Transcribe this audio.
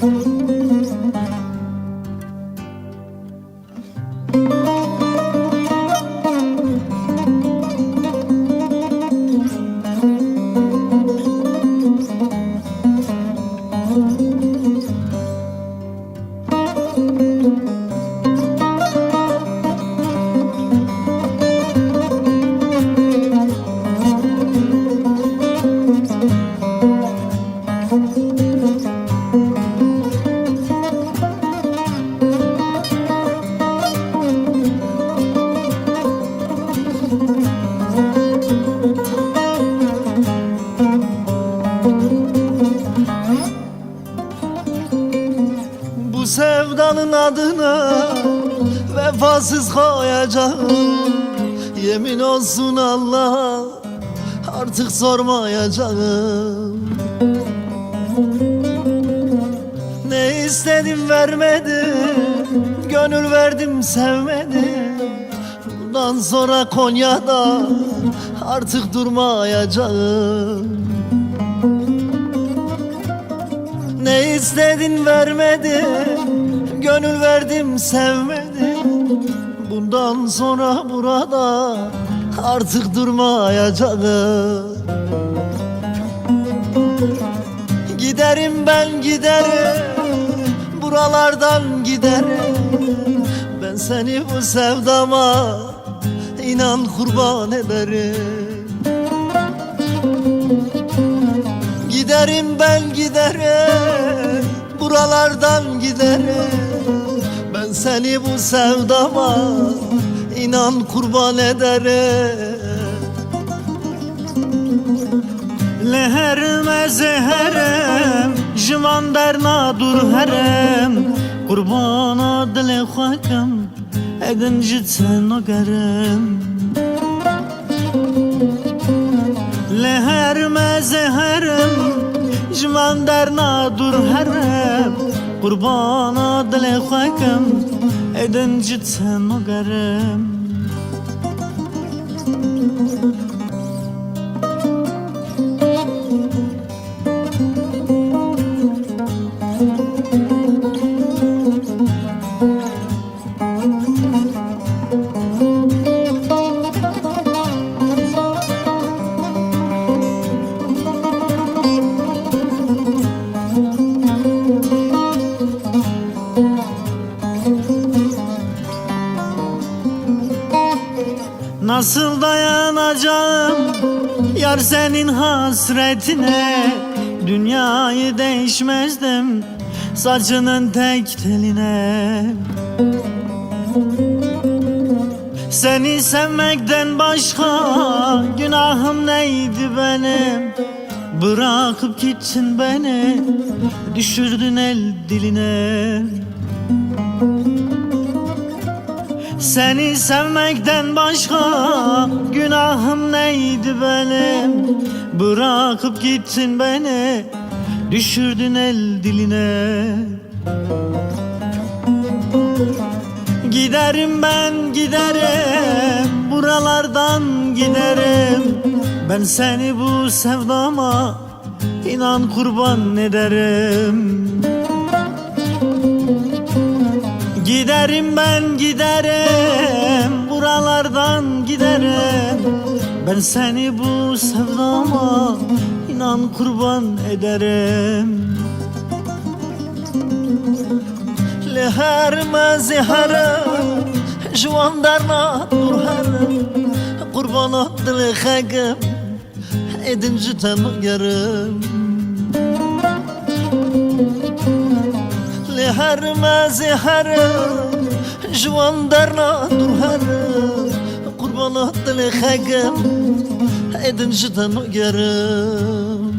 Bu sevdanın adına vefasız koyacağım. Yemin olsun Allah artık sormayacağım. Ne istedim vermedim, gönül verdim sevmedim. Bundan sonra Konya'da artık durmayacağım. Ne istedin vermedim, gönül verdim sevmedim. Bundan sonra burada artık durmayacağım. Giderim ben giderim, buralardan giderim. Ben seni bu sevdama inan kurban ederim. Giderim ben giderim, buralardan giderim. Ben seni bu sevdama inan kurban ederim. Leherime zeherem, jivan derna dur herem. Kurbana dile xwakem, edin jitsen o gerem. Leherime zeherem, jivan derna dur herem. Kurbana dile xwakem, edin jitsen o gerem. Nasıl dayanacağım yar senin hasretine? Dünyayı değişmezdim saçının tek teline. Seni sevmekten başka günahım neydi benim? Bırakıp gittin beni, düşürdün el diline. Seni sevmekten başka günahım neydi benim? Bırakıp gittin beni, düşürdün el diline. Giderim ben giderim, buralardan giderim. Ben seni bu sevdama inan kurban ederim. Giderim ben giderim, buralardan giderim. Ben seni bu sevdama inan kurban ederim. Leherime zeherem, jivan derna dur herem. Kurbana dile xwakem, edin jitsen o gerem. Leherime zeherem, jivan derna dur herem. Kurbana dile xwakem, edin jitsen o gerem.